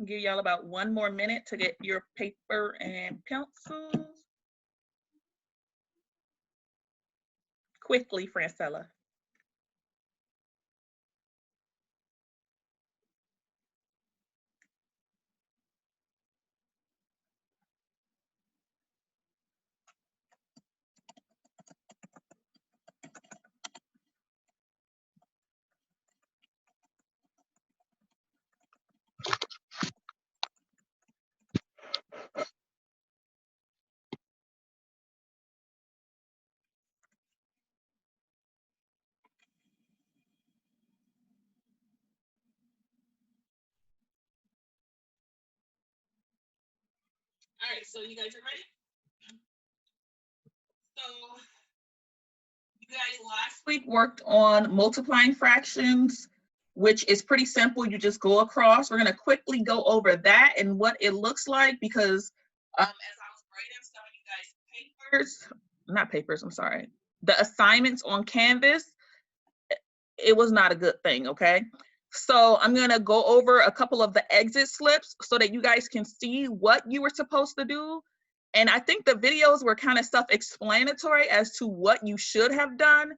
Give y'all about 1 more minute to get your paper and pencils. Quickly, Francella. All right, so you guys are ready? So you guys last week worked on multiplying fractions, which is pretty simple. You just go across. We're going to quickly go over that and what it looks like because as I was writing some of you guys' papers, not papers, I'm sorry, the assignments on Canvas, it was not a good thing, okay? So I'm going to go over a couple of the exit slips so that you guys can see what you were supposed to do. And I think the videos were kind of self-explanatory as to what you should have done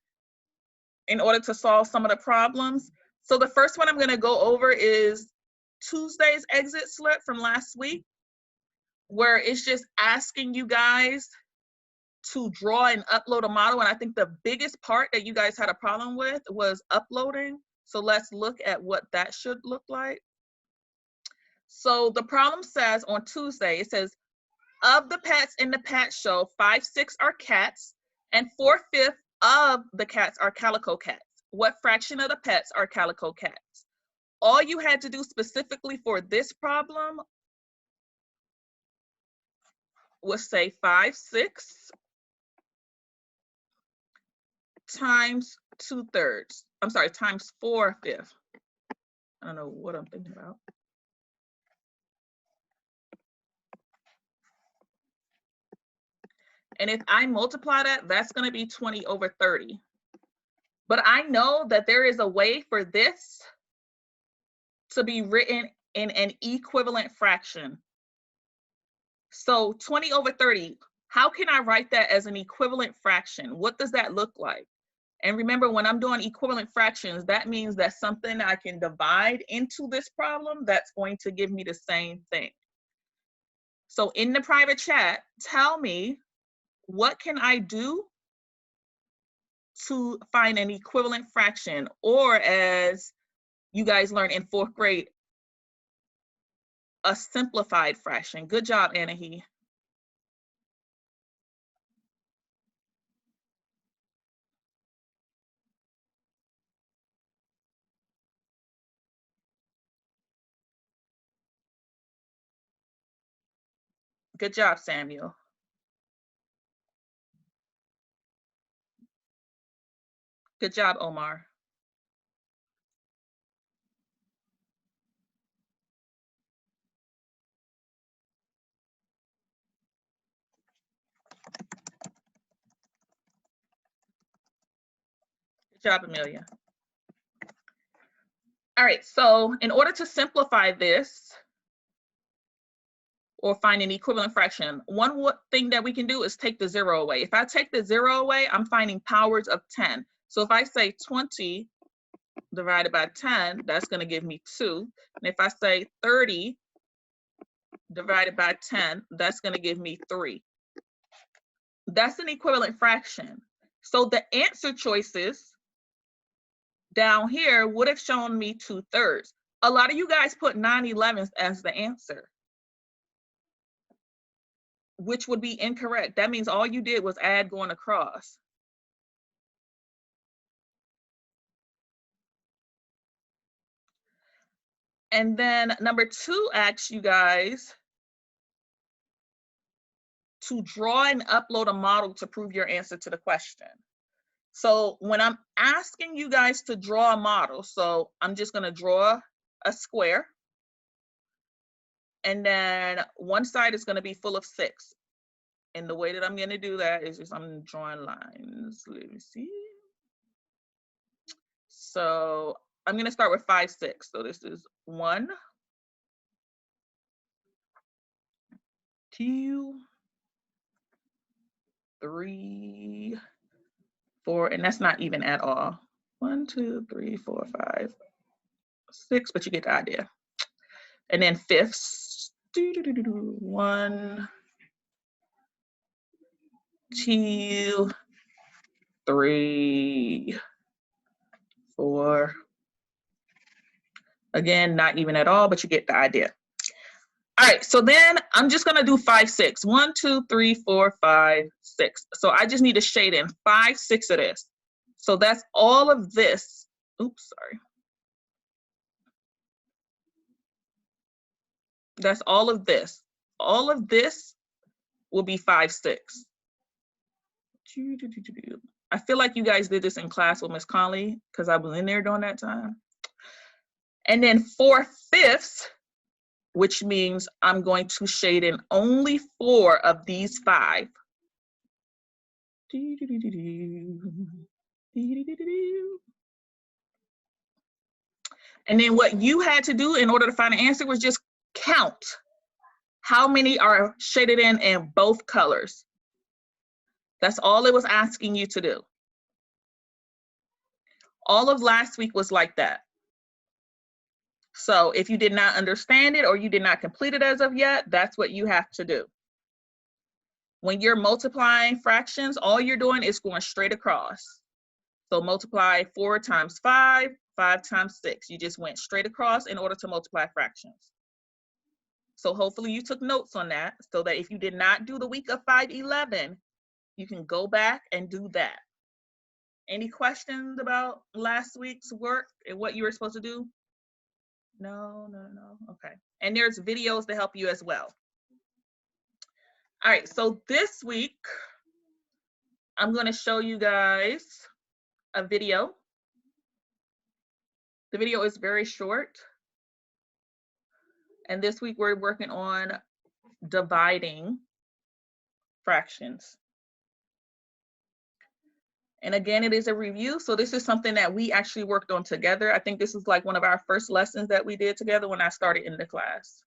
in order to solve some of the problems. So the first one I'm going to go over is Tuesday's exit slip from last week, where it's just asking you guys to draw and upload a model. And I think the biggest part that you guys had a problem with was uploading. So let's look at what that should look like. So the problem says on Tuesday, it says, of the pets in the pet show, 5/6 are cats and 4/5 of the cats are calico cats. What fraction of the pets are calico cats? All you had to do specifically for this problem was say 5/6 times 2/3. I'm sorry, times 4/5. I don't know what I'm thinking about. And if I multiply that, that's going to be 20 over 30. But I know that there is a way for this to be written in an equivalent fraction. So 20 over 30, how can I write that as an equivalent fraction? What does that look like? And remember, when I'm doing equivalent fractions, that means that's something I can divide into this problem that's going to give me the same thing. So in the private chat, tell me, what can I do to find an equivalent fraction, or as you guys learned in 4th grade, a simplified fraction? Good job, Anahi. Good job, Samuel. Good job, Omar. Good job, Amelia. All right, so in order to simplify this or find an equivalent fraction, one thing that we can do is take the 0 away. If I take the 0 away, I'm finding powers of 10. So if I say 20 divided by 10, that's going to give me 2. And if I say 30 divided by 10, that's going to give me 3. That's an equivalent fraction. So the answer choices down here would have shown me 2/3. A lot of you guys put 9/11 as the answer, which would be incorrect. That means all you did was add going across. And then number 2 asks you guys to draw and upload a model to prove your answer to the question. So when I'm asking you guys to draw a model, so I'm just going to draw a square. And then one side is going to be full of 6. And the way that I'm going to do that is just I'm drawing lines. Let me see. So I'm going to start with 5/6. So this is 1, 2, 3, 4, and that's not even at all. 1, 2, 3, 4, 5, 6, but you get the idea. And then fifths, 1, 2, 3, 4. Again, not even at all, but you get the idea. All right, so then I'm just gonna do 5, 6. 1, 2, 3, 4, 5, 6. So I just need to shade in 5, 6 of this. So that's all of this. Oops, sorry. That's all of this. All of this will be 5, 6. I feel like you guys did this in class with Miss Conley because I was in there during that time. And then 4 fifths, which means I'm going to shade in only 4 of these 5. And then what you had to do in order to find an answer was just count how many are shaded in both colors. That's all it was asking you to do. All of last week was like that. So if you did not understand it or you did not complete it as of yet, that's what you have to do. When you're multiplying fractions, all you're doing is going straight across. So multiply 4 times 5, 5 times 6. You just went straight across in order to multiply fractions. So hopefully you took notes on that so that if you did not do the week of 511, you can go back and do that. Any questions about last week's work and what you were supposed to do? No. Okay. And there's videos to help you as well. All right, so this week, I'm going to show you guys a video. The video is very short. And this week we're working on dividing fractions. And again, it is a review. So this is something that we actually worked on together. I think this is like one of our first lessons that we did together when I started in the class.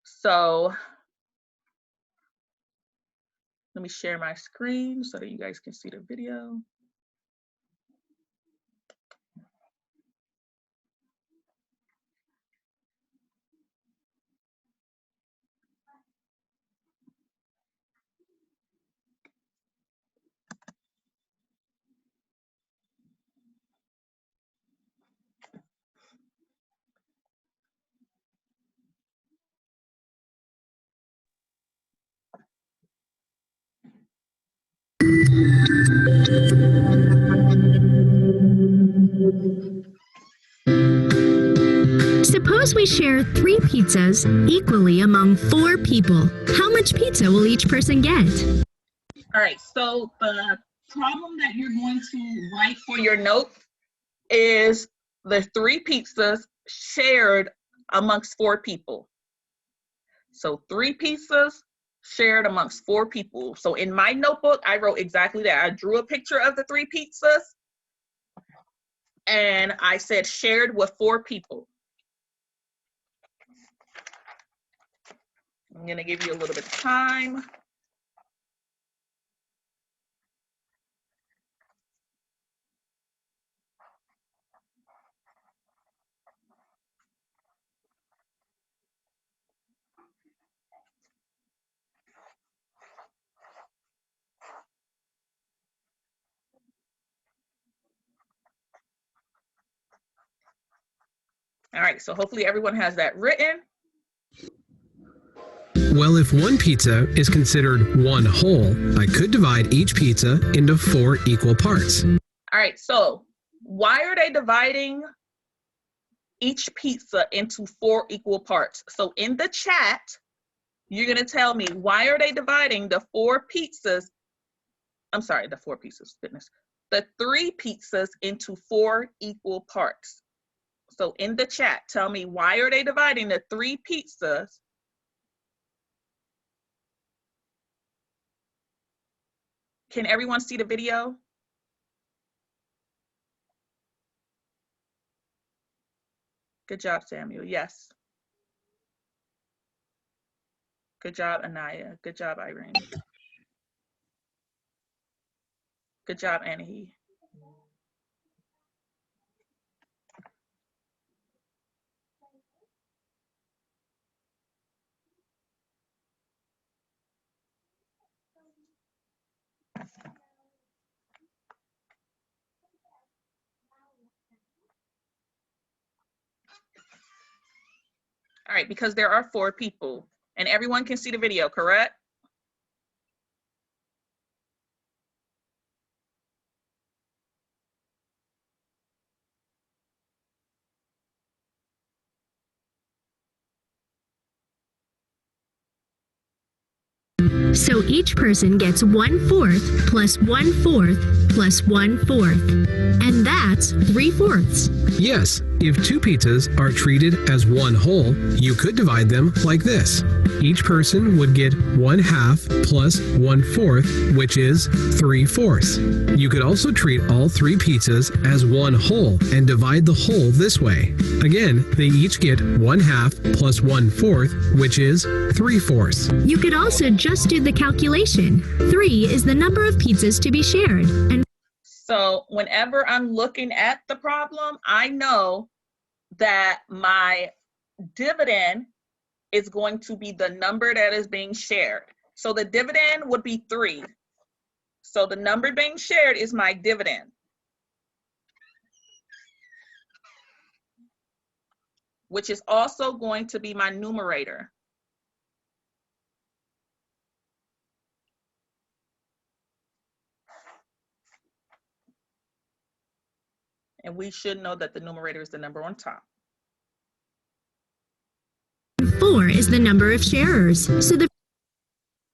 So let me share my screen so that you guys can see the video. Suppose we share 3 pizzas equally among 4 people. How much pizza will each person get? All right, so the problem that you're going to write for your note is the 3 pizzas shared amongst 4 people. So 3 pizzas shared amongst 4 people. So in my notebook, I wrote exactly that. I drew a picture of the 3 pizzas and I said shared with 4 people. I'm gonna give you a little bit of time. All right, so hopefully everyone has that written. Well, if one pizza is considered one whole, I could divide each pizza into 4 equal parts. All right, so why are they dividing each pizza into 4 equal parts? So in the chat, you're gonna tell me, why are they dividing the 4 pizzas? I'm sorry, the 4 pieces, goodness. The 3 pizzas into 4 equal parts. So in the chat, tell me, why are they dividing the 3 pizzas Can everyone see the video? Good job, Samuel. Yes. Good job, Anaya. Good job, Irene. Good job, Anahi. All right, because there are 4 people and everyone can see the video, correct? So each person gets 1/4 plus 1/4 plus 1/4. And that's 3/4. Yes, if 2 pizzas are treated as one whole, you could divide them like this. Each person would get 1/2 plus 1/4, which is 3/4. You could also treat all 3 pizzas as one whole and divide the whole this way. Again, they each get 1/2 plus 1/4, which is 3/4. You could also just do the calculation. 3 is the number of pizzas to be shared. And So whenever I'm looking at the problem, I know that my dividend is going to be the number that is being shared. So the dividend would be 3. So the number being shared is my dividend, which is also going to be my numerator. And we should know that the numerator is the number on top. 4 is the number of sharers.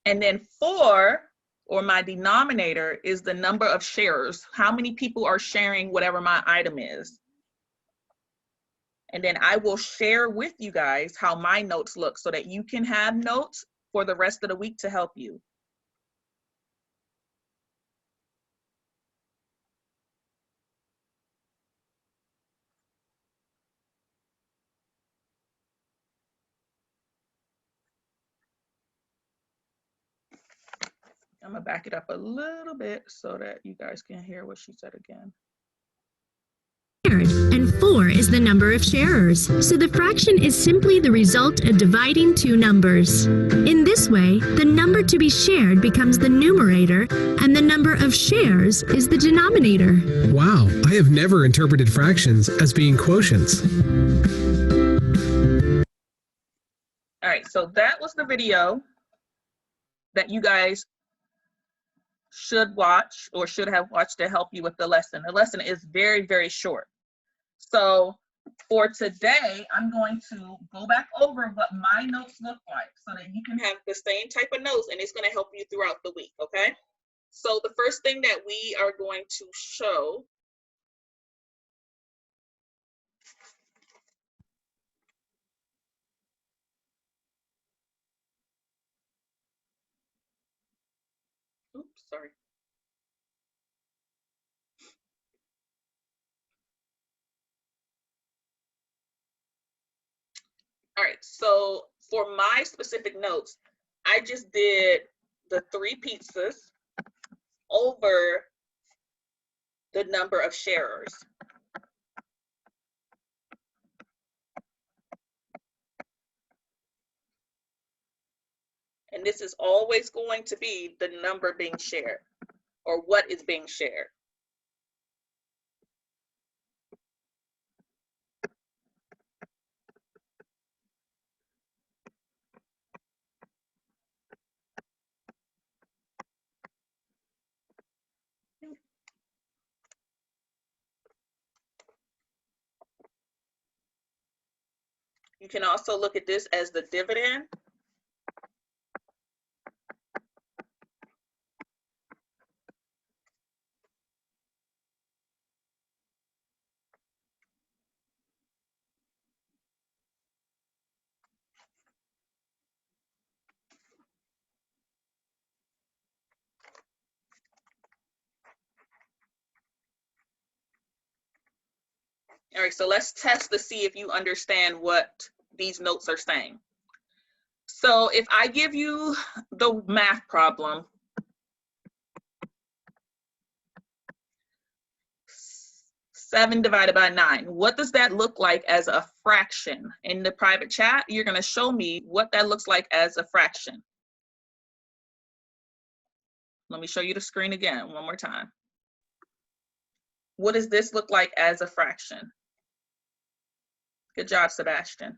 And then 4, or my denominator, is the number of sharers. How many people are sharing whatever my item is? And then I will share with you guys how my notes look so that you can have notes for the rest of the week to help you. I'm gonna back it up a little bit so that you guys can hear what she said again. And 4 is the number of sharers. So the fraction is simply the result of dividing 2 numbers. In this way, the number to be shared becomes the numerator, and the number of shares is the denominator. Wow, I have never interpreted fractions as being quotients. All right, so that was the video that you guys should watch or should have watched to help you with the lesson. The lesson is very, very short. So for today, I'm going to go back over what my notes look like so that you can have the same type of notes and it's going to help you throughout the week, okay? So the first thing that we are going to show oops, sorry. All right, so for my specific notes, I just did the 3 pizzas over the number of sharers. And this is always going to be the number being shared or what is being shared. You can also look at this as the dividend. All right, so let's test to see if you understand what these notes are saying. So if I give you the math problem, 7 divided by 9, what does that look like as a fraction? In the private chat, you're going to show me what that looks like as a fraction. Let me show you the screen again one more time. What does this look like as a fraction? Good job, Sebastian.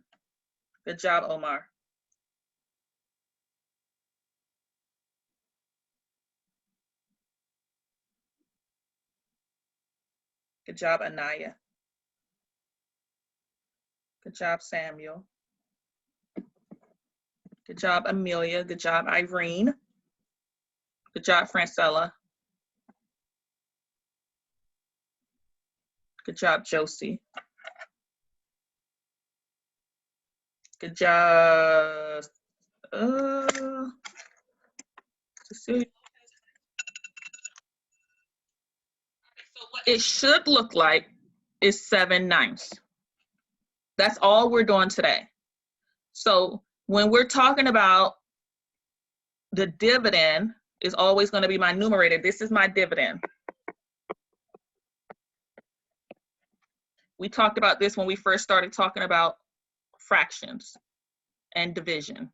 Good job, Omar. Good job, Anaya. Good job, Samuel. Good job, Amelia. Good job, Irene. Good job, Francella. Good job, Josie. Good job, Cecilia. So what it should look like is 7/9. That's all we're doing today. So when we're talking about the dividend is always going to be my numerator. This is my dividend. We talked about this when we first started talking about fractions and division.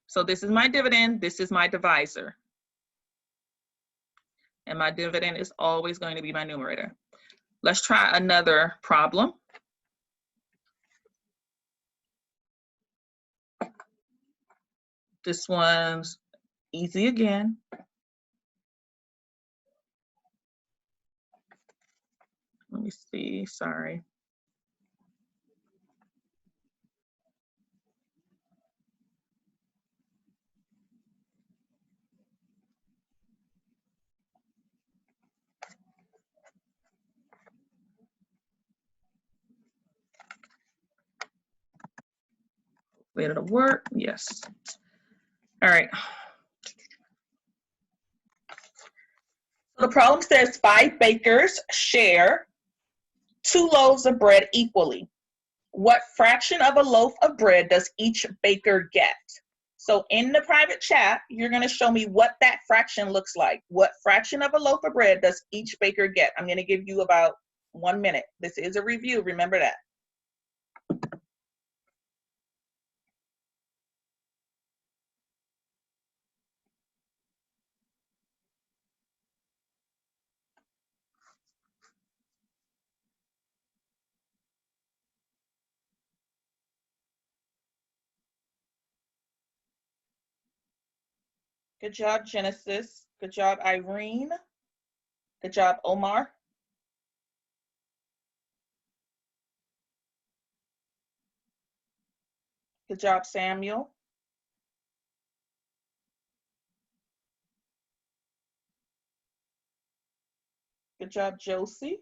So this is my dividend, this is my divisor. And my dividend is always going to be my numerator. Let's try another problem. This one's easy again. Let me see, sorry. Wait, it'll work, yes. All right. The problem says 5 bakers share 2 loaves of bread equally. What fraction of a loaf of bread does each baker get? So in the private chat, you're going to show me what that fraction looks like. What fraction of a loaf of bread does each baker get? I'm going to give you about 1 minute. This is a review, remember that. Good job, Genesis. Good job, Irene. Good job, Omar. Good job, Samuel. Good job, Josie.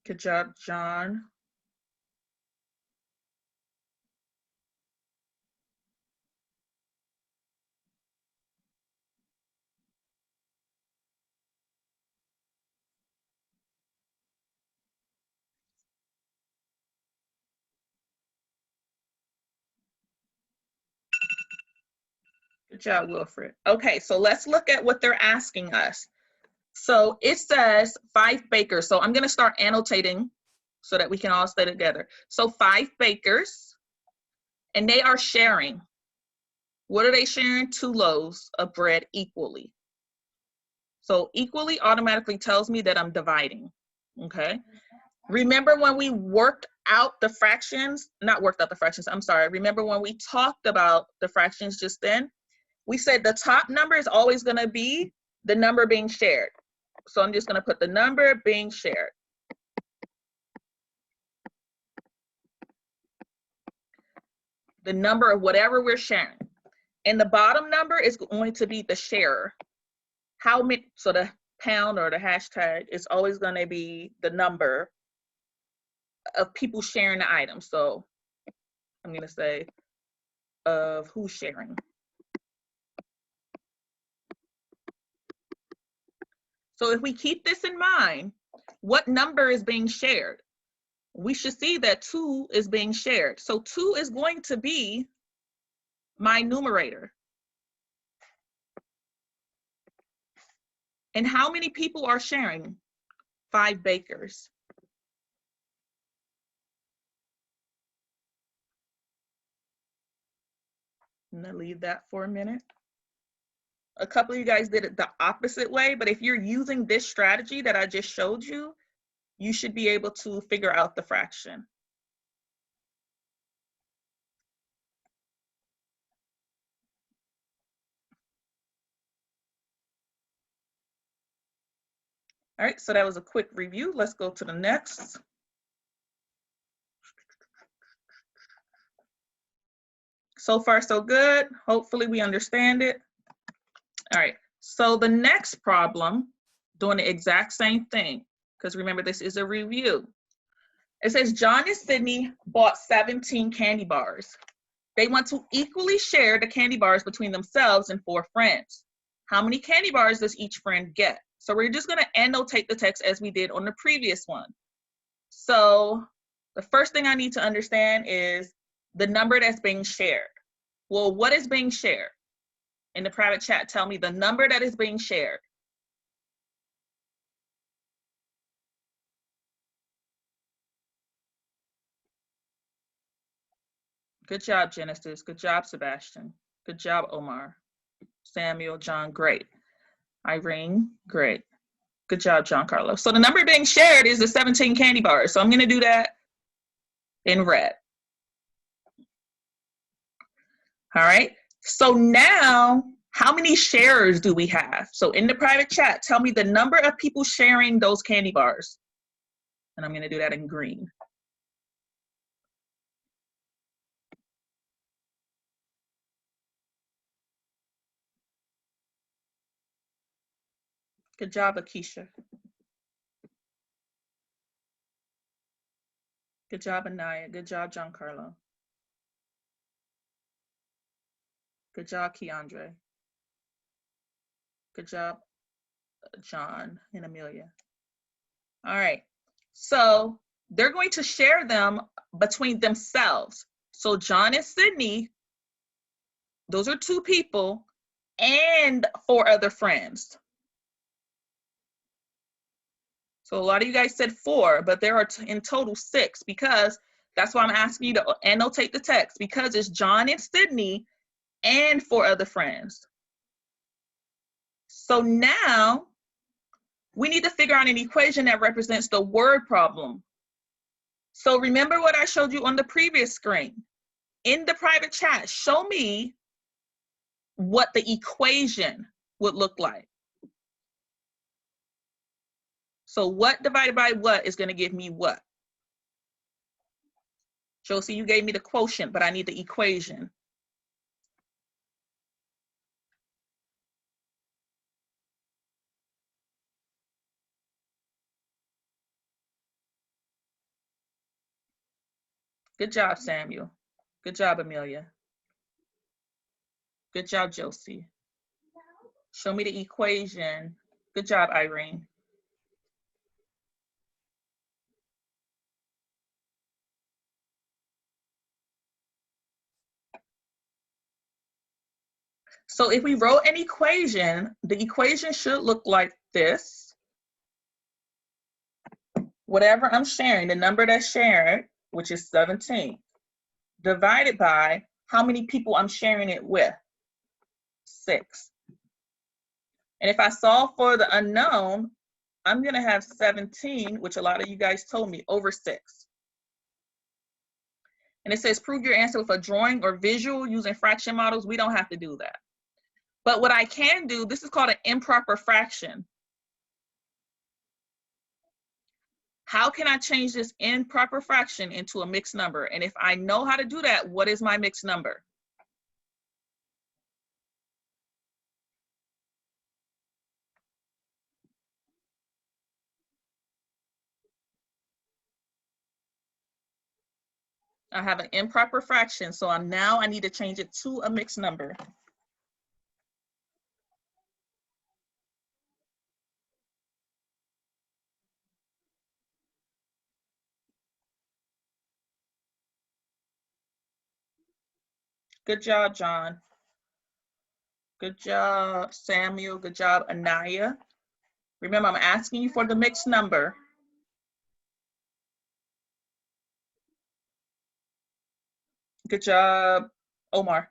Good job, John. Good job, Wilfred. Okay, so let's look at what they're asking us. So it says 5 bakers. So I'm going to start annotating so that we can all stay together. So 5 bakers, and they are sharing. What are they sharing? 2 loaves of bread equally. So equally automatically tells me that I'm dividing, okay? Remember when we worked out the fractions, not worked out the fractions, I'm sorry. Remember when we talked about the fractions just then? We said the top number is always gonna be the number being shared. So I'm just gonna put the number being shared. The number of whatever we're sharing. And the bottom number is going to be the sharer. How many, so the pound or the hashtag is always gonna be the number of people sharing the item. So I'm going to say of who's sharing. So if we keep this in mind, what number is being shared? We should see that 2 is being shared. So 2 is going to be my numerator. And how many people are sharing? 5 bakers. I'm gonna leave that for a minute. A couple of you guys did it the opposite way, but if you're using this strategy that I just showed you, you should be able to figure out the fraction. All right, so that was a quick review. Let's go to the next. So far, so good. Hopefully we understand it. All right, so the next problem, doing the exact same thing, because remember, this is a review. It says John and Sydney bought 17 candy bars. They want to equally share the candy bars between themselves and 4 friends. How many candy bars does each friend get? So we're just going to annotate the text as we did on the previous one. So the first thing I need to understand is the number that's being shared. Well, what is being shared? In the private chat, tell me the number that is being shared. Good job, Genesis. Good job, Sebastian. Good job, Omar. Samuel, John, great. Irene, great. Good job, Giancarlo. So the number being shared is the 17 candy bars. So I'm going to do that in red. All right. So now, how many sharers do we have? So in the private chat, tell me the number of people sharing those candy bars. And I'm going to do that in green. Good job, Akeisha. Good job, Anaya. Good job, Giancarlo. Good job, Keandre. Good job, John and Amelia. All right. So they're going to share them between themselves. So John and Sydney, those are 2 people, and 4 other friends. So a lot of you guys said 4, but there are in total 6, because that's why I'm asking you to annotate the text, because it's John and Sydney and 4 other friends. So now we need to figure out an equation that represents the word problem. So remember what I showed you on the previous screen. In the private chat, show me what the equation would look like. So what divided by what is going to give me what? Josie, you gave me the quotient, but I need the equation. Good job, Samuel. Good job, Amelia. Good job, Josie. Show me the equation. Good job, Irene. So if we wrote an equation, the equation should look like this. Whatever I'm sharing, the number that's shared, which is 17, divided by how many people I'm sharing it with, 6. And if I solve for the unknown, I'm going to have 17, which a lot of you guys told me, over 6. And it says prove your answer with a drawing or visual using fraction models. We don't have to do that. But what I can do, this is called an improper fraction. How can I change this improper fraction into a mixed number? And if I know how to do that, what is my mixed number? I have an improper fraction, so I need to change it to a mixed number. Good job, John. Good job, Samuel. Good job, Anaya. Remember, I'm asking you for the mixed number. Good job, Omar.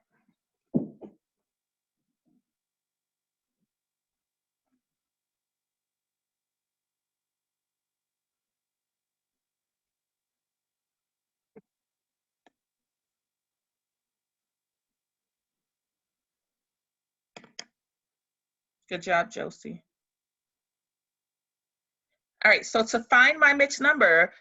Good job, Josie. All right, so to find my mixed number,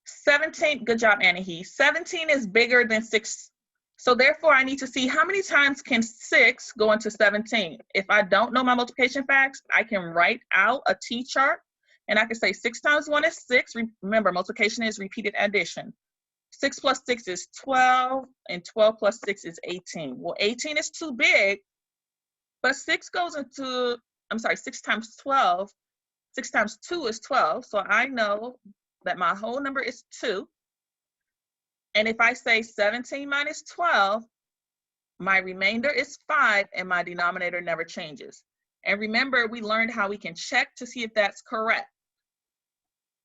17, good job, Anahi. 17 is bigger than 6. So therefore, I need to see how many times can 6 go into 17. If I don't know my multiplication facts, I can write out a T-chart, and I can say 6 times 1 is 6. Remember, multiplication is repeated addition. 6 plus 6 is 12, and 12 plus 6 is 18. Well, 18 is too big, but 6 goes into, 6 times 12. 6 times 2 is 12, so I know that my whole number is 2. And if I say 17 minus 12, my remainder is 5, and my denominator never changes. And remember, we learned how we can check to see if that's correct.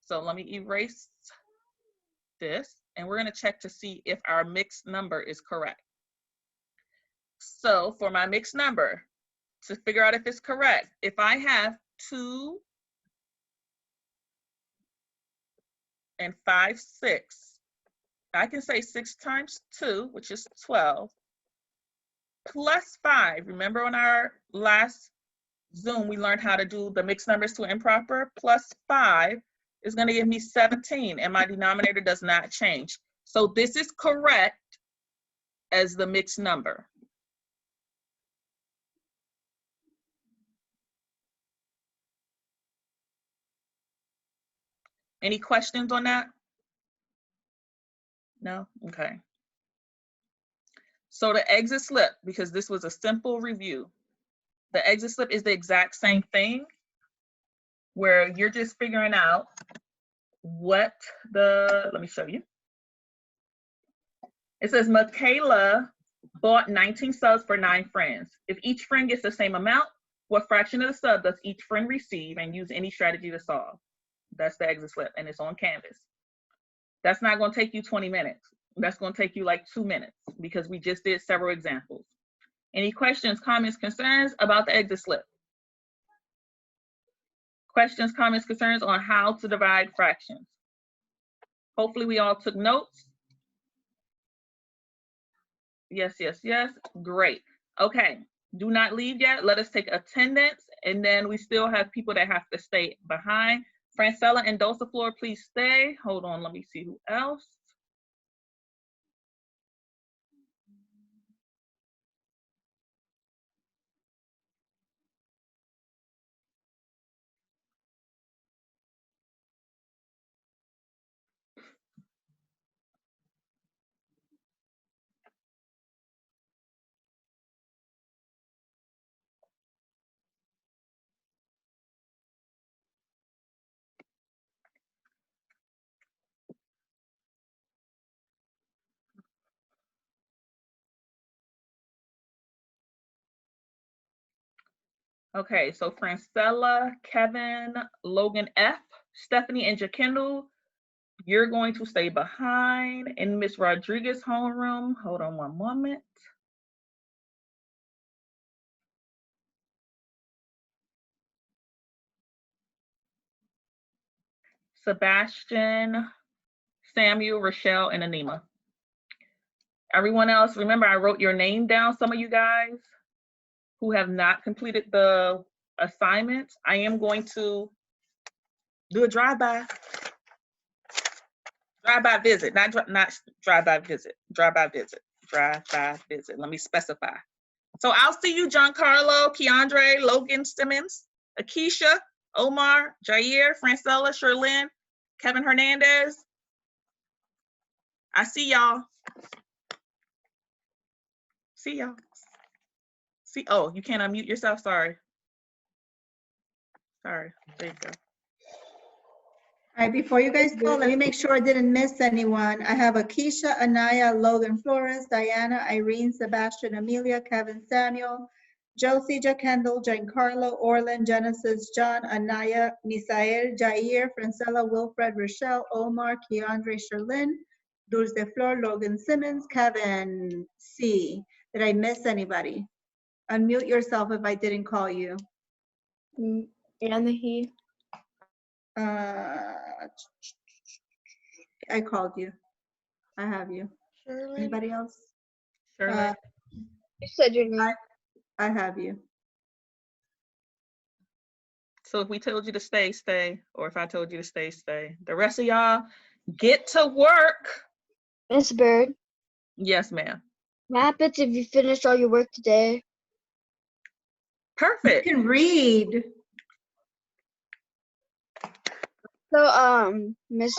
So let me erase this, and we're going to check to see if our mixed number is correct. So for my mixed number, to figure out if it's correct, if I have 2 and 5, 6, I can say 6 times 2, which is 12, plus 5. Remember on our last Zoom, we learned how to do the mixed numbers to improper. Plus 5 is going to give me 17, and my denominator does not change. So this is correct as the mixed number. Any questions on that? No? Okay. So the exit slip, because this was a simple review, the exit slip is the exact same thing, where you're just figuring out what let me show you. It says Michaela bought 19 subs for 9 friends. If each friend gets the same amount, what fraction of the sub does each friend receive, and use any strategy to solve? That's the exit slip, and it's on Canvas. That's not going to take you 20 minutes. That's going to take you like 2 minutes, because we just did several examples. Any questions, comments, concerns about the exit slip? Questions, comments, concerns on how to divide fractions? Hopefully we all took notes. Yes, yes, yes. Great. Okay. Do not leave yet. Let us take attendance, and then we still have people that have to stay behind. Francella and Dulciflor, please stay. Hold on. Let me see who else. Okay, so Francella, Kevin, Logan F, Stephanie, and Jakendall, you're going to stay behind in Miss Rodriguez's homeroom. Hold on one moment. Sebastian, Samuel, Rochelle, and Anima. Everyone else, remember I wrote your name down, some of you guys who have not completed the assignments. I am going to do a drive-by visit, not drive-by visit, drive-by visit. Let me specify. So I'll see you, Giancarlo, Keandre, Logan Simmons, Akeisha, Omar, Jair, Francella, Sherlyn, Kevin Hernandez. I see y'all. See y'all. See, oh, you can't unmute yourself, sorry. Sorry, there you go. All right, before you guys go, let me make sure I didn't miss anyone. I have Akeisha, Anaya, Logan Flores, Diana, Irene, Sebastian, Amelia, Kevin, Samuel, Josie, Kendall, Giancarlo, Orlin, Genesis, John, Anaya, Misael, Jair, Francella, Wilfred, Rochelle, Omar, Keandre, Sherlyn, Dulce de Flor, Logan Simmons, Kevin C. Did I miss anybody? Unmute yourself if I didn't call you. And he. I called you. I have you. Anybody else? Shirley. You said your name. I have you. So if we told you to stay, stay. Or if I told you to stay, stay. The rest of y'all, get to work. Miss Bird, Yes, ma'am. what happens if you finish all your work today? You Perfect. can read. So, Miss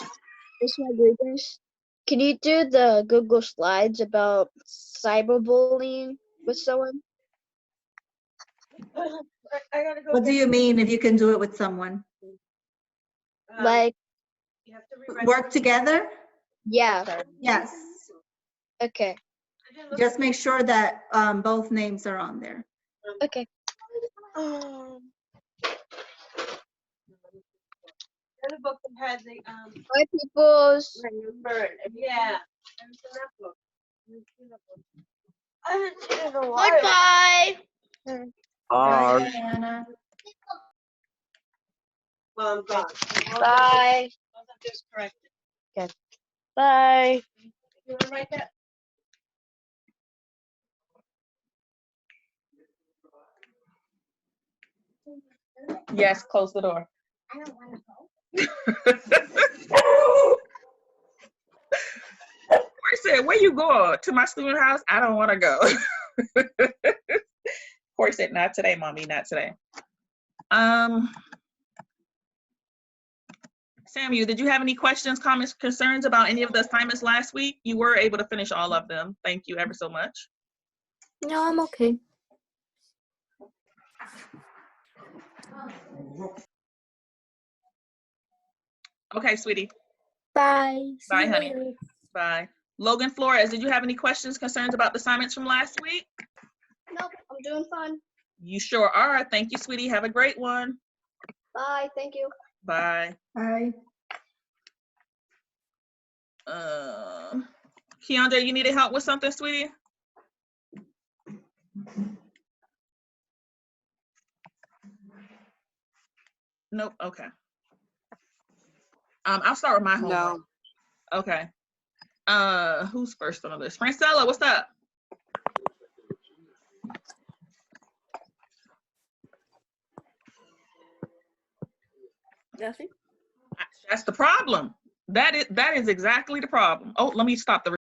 Rodriguez, can you do the Google Slides about cyberbullying with someone? What do you mean if you can do it with someone? Like, Work together? yeah, Yes. okay, Just make sure that both names are on there. okay. The book that has the Bye, peoples. yeah. I haven't seen it in a while. Goodbye. Bye, Diana. Well, I'm gone. Bye. I'm just corrected. Bye. You wanna write that? Yes, close the door. I don't wanna go. I said, where you going? To my student house? I don't want to go. Corey said, not today, mommy, not today. Samuel, did you have any questions, comments, concerns about any of the assignments last week? You were able to finish all of them. Thank you ever so much. No, I'm okay. Okay, sweetie. Bye. See Bye, you honey. later. Bye. Logan Flores, did you have any questions, concerns about the assignments from last week? Nope, I'm doing fine. You sure are. Thank you, sweetie. Have a great one. Bye, thank you. Bye. Bye. Keandre, you needed help with something, sweetie? Nope. Okay. I'll start with my homework. No. Okay. Who's first on the list? Francella, what's up? Nothing. That's the problem. That is exactly the problem. Oh, let me stop the